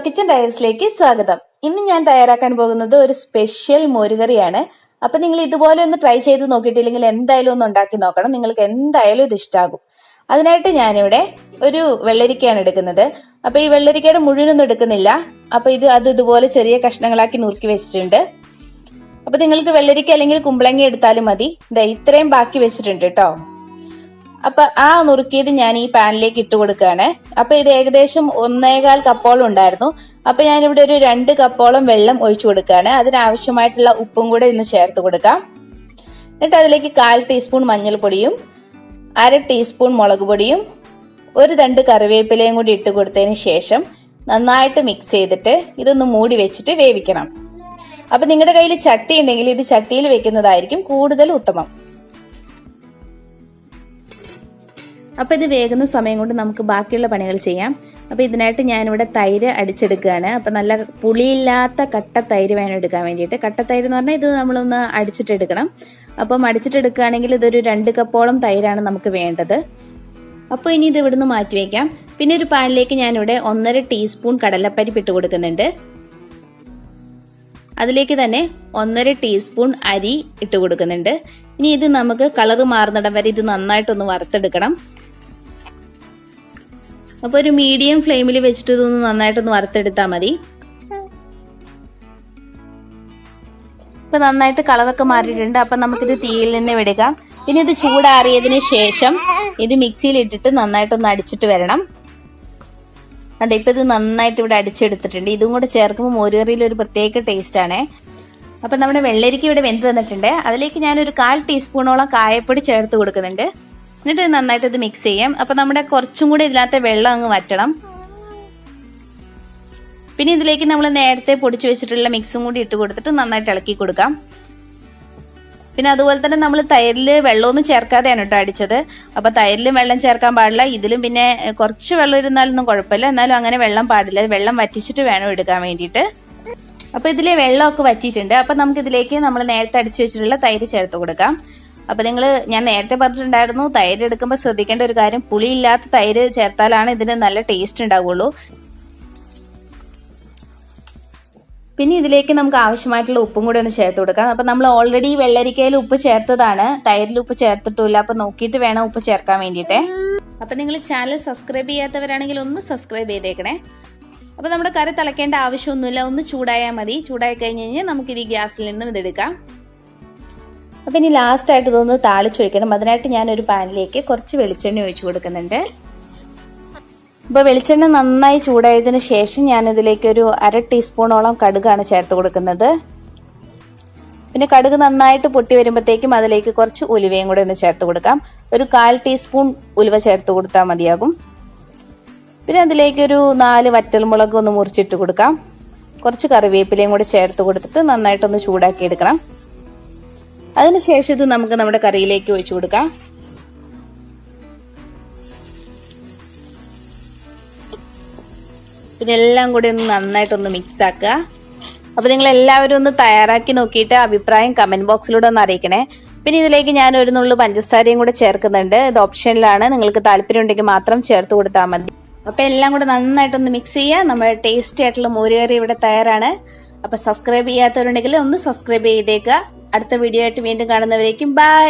Kitchen ഡയറീസിലേക്ക് സ്വാഗതം. ഇന്ന് ഞാൻ തയ്യാറാക്കാൻ പോകുന്നത് ഒരു സ്പെഷ്യൽ മോരുകറിയാണ്. അപ്പൊ നിങ്ങൾ ഇതുപോലെ ഒന്ന് ട്രൈ ചെയ്ത് നോക്കിയിട്ടില്ലെങ്കിൽ എന്തായാലും ഒന്ന് ഉണ്ടാക്കി നോക്കണം. നിങ്ങൾക്ക് എന്തായാലും ഇത് ഇഷ്ടാകും. അതിനായിട്ട് ഞാനിവിടെ ഒരു വെള്ളരിക്കയാണ് എടുക്കുന്നത്. അപ്പൊ ഈ വെള്ളരിക്കയുടെ മുഴുവനൊന്നും എടുക്കുന്നില്ല. അപ്പൊ അത് ഇതുപോലെ ചെറിയ കഷ്ണങ്ങളാക്കി നുറുക്കി വെച്ചിട്ടുണ്ട്. അപ്പൊ നിങ്ങൾക്ക് വെള്ളരിക്ക അല്ലെങ്കിൽ കുമ്പളങ്ങ എടുത്താലും മതി. ഇത്രയും ബാക്കി വെച്ചിട്ടുണ്ട് കേട്ടോ. അപ്പൊ ആ നുറുക്കിയത് ഞാൻ ഈ പാനിലേക്ക് ഇട്ട് കൊടുക്കുകയാണ്. അപ്പൊ ഇത് ഏകദേശം 1.25 കപ്പോളം ഉണ്ടായിരുന്നു. അപ്പൊ ഞാനിവിടെ ഒരു 2 കപ്പോളം വെള്ളം ഒഴിച്ചു കൊടുക്കുകയാണ്. അതിനാവശ്യമായിട്ടുള്ള ഉപ്പും കൂടെ ഇന്ന് ചേർത്ത് കൊടുക്കാം. എന്നിട്ട് അതിലേക്ക് 1/4 ടീസ്പൂൺ മഞ്ഞൾപ്പൊടിയും 1/2 ടീസ്പൂൺ മുളക് പൊടിയും 1 തണ്ട് കറിവേപ്പിലയും കൂടി ഇട്ട് കൊടുത്തതിന് ശേഷം നന്നായിട്ട് മിക്സ് ചെയ്തിട്ട് ഇതൊന്ന് മൂടി വെച്ചിട്ട് വേവിക്കണം. അപ്പൊ നിങ്ങളുടെ കയ്യിൽ ചട്ടി ഉണ്ടെങ്കിൽ ഇത് ചട്ടിയിൽ വെക്കുന്നതായിരിക്കും കൂടുതൽ ഉത്തമം. അപ്പൊ ഇത് വേകുന്ന സമയം കൊണ്ട് നമുക്ക് ബാക്കിയുള്ള പണികൾ ചെയ്യാം. അപ്പൊ ഇതിനായിട്ട് ഞാനിവിടെ തൈര് അടിച്ചെടുക്കുകയാണ്. അപ്പൊ നല്ല പുളിയില്ലാത്ത കട്ട തൈര് വേണം എടുക്കാൻ വേണ്ടിയിട്ട്. കട്ട തൈര് എന്ന് പറഞ്ഞാൽ ഇത് നമ്മളൊന്ന് അടിച്ചിട്ടെടുക്കണം. അപ്പം അടിച്ചിട്ടെടുക്കുകയാണെങ്കിൽ ഇതൊരു 2 കപ്പോളം തൈരാണ് നമുക്ക് വേണ്ടത്. അപ്പോൾ ഇനി ഇത് ഇവിടുന്ന് മാറ്റി വയ്ക്കാം. പിന്നെ ഒരു പാനിലേക്ക് ഞാനിവിടെ 1.5 ടീസ്പൂൺ കടലപ്പരിപ്പ് ഇട്ട് കൊടുക്കുന്നുണ്ട്. അതിലേക്ക് തന്നെ 1.5 ടീസ്പൂൺ അരി ഇട്ട് കൊടുക്കുന്നുണ്ട്. ഇനി ഇത് നമുക്ക് കളറ് മാറുന്നിടം വരെ ഇത് നന്നായിട്ടൊന്ന് വറുത്തെടുക്കണം. അപ്പൊ ഒരു മീഡിയം ഫ്ലെയിമിൽ വെച്ചിട്ട് ഇതൊന്ന് നന്നായിട്ടൊന്ന് വറുത്തെടുത്താൽ മതി. ഇപ്പൊ നന്നായിട്ട് കളറൊക്കെ മാറിയിട്ടുണ്ട്. അപ്പൊ നമുക്കിത് തീയിൽ നിന്ന് വിടുക. പിന്നെ ഇത് ചൂടാറിയതിന് ശേഷം ഇത് മിക്സിയിൽ ഇട്ടിട്ട് നന്നായിട്ടൊന്ന് അടിച്ചിട്ട് വരണം. അതെ, ഇപ്പൊ ഇത് നന്നായിട്ട് ഇവിടെ അടിച്ചെടുത്തിട്ടുണ്ട്. ഇതും കൂടെ ചേർക്കുമ്പോൾ മോരുകറിയിൽ ഒരു പ്രത്യേക ടേസ്റ്റ് ആണ്. അപ്പൊ നമ്മുടെ വെള്ളരിക്ക ഇവിടെ വെന്ത് വന്നിട്ടുണ്ട്. അതിലേക്ക് ഞാനൊരു 1/4 ടീസ്പൂണോളം കായപ്പൊടി ചേർത്ത് കൊടുക്കുന്നുണ്ട്. എന്നിട്ട് നന്നായിട്ട് ഇത് മിക്സ് ചെയ്യാം. അപ്പൊ നമ്മുടെ കുറച്ചും കൂടി ഇതിനകത്തെ വെള്ളം അങ്ങ് വറ്റണം. പിന്നെ ഇതിലേക്ക് നമ്മൾ നേരത്തെ പൊടിച്ചു വെച്ചിട്ടുള്ള മിക്സും കൂടി ഇട്ട് കൊടുത്തിട്ട് നന്നായിട്ട് ഇളക്കി കൊടുക്കാം. പിന്നെ അതുപോലെ തന്നെ നമ്മൾ തൈരില് വെള്ളമൊന്നും ചേർക്കാതെയാണ് കേട്ടോ അടിച്ചത്. അപ്പൊ തൈരിലും വെള്ളം ചേർക്കാൻ പാടില്ല. ഇതിലും പിന്നെ കുറച്ച് വെള്ളം ഇരുന്നാലൊന്നും കുഴപ്പമില്ല. എന്നാലും അങ്ങനെ വെള്ളം പാടില്ല. വെള്ളം വറ്റിച്ചിട്ട് വേണം എടുക്കാൻ വേണ്ടിയിട്ട്. അപ്പൊ ഇതിലെ വെള്ളമൊക്കെ വറ്റിയിട്ടുണ്ട്. അപ്പൊ നമുക്ക് ഇതിലേക്ക് നമ്മൾ നേരത്തെ അടിച്ചു വെച്ചിട്ടുള്ള തൈര് ചേർത്ത് കൊടുക്കാം. അപ്പൊ ഞാൻ നേരത്തെ പറഞ്ഞിട്ടുണ്ടായിരുന്നു, തൈര് എടുക്കുമ്പോൾ ശ്രദ്ധിക്കേണ്ട ഒരു കാര്യം, പുളിയില്ലാത്ത തൈര് ചേർത്താലാണ് ഇതിന് നല്ല ടേസ്റ്റ് ഉണ്ടാവുള്ളൂ. പിന്നെ ഇതിലേക്ക് നമുക്ക് ആവശ്യമായിട്ടുള്ള ഉപ്പും കൂടി ഒന്ന് ചേർത്ത് കൊടുക്കാം. അപ്പൊ നമ്മൾ ഓൾറെഡി വെള്ളരിക്കയിൽ ഉപ്പ് ചേർത്തതാണ്, തൈരിൽ ഉപ്പ് ചേർത്തിട്ടില്ല. അപ്പൊ നോക്കിയിട്ട് വേണം ഉപ്പ് ചേർക്കാൻ വേണ്ടിയിട്ട്. അപ്പൊ നിങ്ങൾ ചാനൽ സബ്സ്ക്രൈബ് ചെയ്യാത്തവരാണെങ്കിൽ ഒന്ന് സബ്സ്ക്രൈബ് ചെയ്തേക്കണേ. അപ്പൊ നമ്മുടെ കറി തിളക്കേണ്ട ആവശ്യമൊന്നുമില്ല, ഒന്ന് ചൂടായാൽ മതി. ചൂടായി കഴിഞ്ഞ് കഴിഞ്ഞാൽ നമുക്കിത് ഈ ഗ്യാസിൽ നിന്നും ഇതെടുക്കാം. അപ്പൊ ഇനി ലാസ്റ്റ് ആയിട്ട് ഇതൊന്ന് താളിച്ചൊഴിക്കണം. അതിനായിട്ട് ഞാനൊരു പാനിലേക്ക് കുറച്ച് വെളിച്ചെണ്ണ ഒഴിച്ചു കൊടുക്കുന്നുണ്ട്. അപ്പൊ വെളിച്ചെണ്ണ നന്നായി ചൂടായതിനു ശേഷം ഞാനിതിലേക്ക് ഒരു 1/2 ടീസ്പൂണോളം കടുകാണ് ചേർത്ത് കൊടുക്കുന്നത്. പിന്നെ കടുക് നന്നായിട്ട് പൊട്ടി വരുമ്പോഴത്തേക്കും അതിലേക്ക് കുറച്ച് ഉലുവയും കൂടെ ഒന്ന് ചേർത്ത് കൊടുക്കാം. ഒരു 1/4 ടീസ്പൂൺ ഉലുവ ചേർത്ത് കൊടുത്താൽ മതിയാകും. പിന്നെ അതിലേക്ക് ഒരു 4 വറ്റൽമുളക് ഒന്ന് മുറിച്ചിട്ട് കൊടുക്കാം. കുറച്ച് കറിവേപ്പിലയും കൂടെ ചേർത്ത് കൊടുത്തിട്ട് നന്നായിട്ടൊന്ന് ചൂടാക്കി എടുക്കണം. അതിനുശേഷം ഇത് നമുക്ക് നമ്മുടെ കറിയിലേക്ക് ഒഴിച്ചു കൊടുക്കാം. പിന്നെ എല്ലാം കൂടി ഒന്ന് നന്നായിട്ടൊന്ന് മിക്സ് ആക്കുക. അപ്പൊ നിങ്ങൾ എല്ലാവരും ഒന്ന് തയ്യാറാക്കി നോക്കിയിട്ട് അഭിപ്രായം കമന്റ് ബോക്സിലൂടെ ഒന്ന് അറിയിക്കണേ. പിന്നെ ഇതിലേക്ക് ഞാൻ ഒരു നുള്ളു പഞ്ചസാരയും കൂടെ ചേർക്കുന്നുണ്ട്. ഇത് ഓപ്ഷനിലാണ്, നിങ്ങൾക്ക് താല്പര്യം ഉണ്ടെങ്കിൽ മാത്രം ചേർത്ത് കൊടുത്താൽ മതി. അപ്പൊ എല്ലാം കൂടെ നന്നായിട്ടൊന്ന് മിക്സ് ചെയ്യുക. നമ്മുടെ ടേസ്റ്റി ആയിട്ടുള്ള മോരുകറി ഇവിടെ തയ്യാറാണ്. അപ്പൊ സബ്സ്ക്രൈബ് ചെയ്യാത്തവരുണ്ടെങ്കിൽ ഒന്ന് സബ്സ്ക്രൈബ് ചെയ്തേക്കുക. അടുത്ത വീഡിയോ ആയിട്ട് വീണ്ടും കാണുന്നവരേക്കും ബൈ.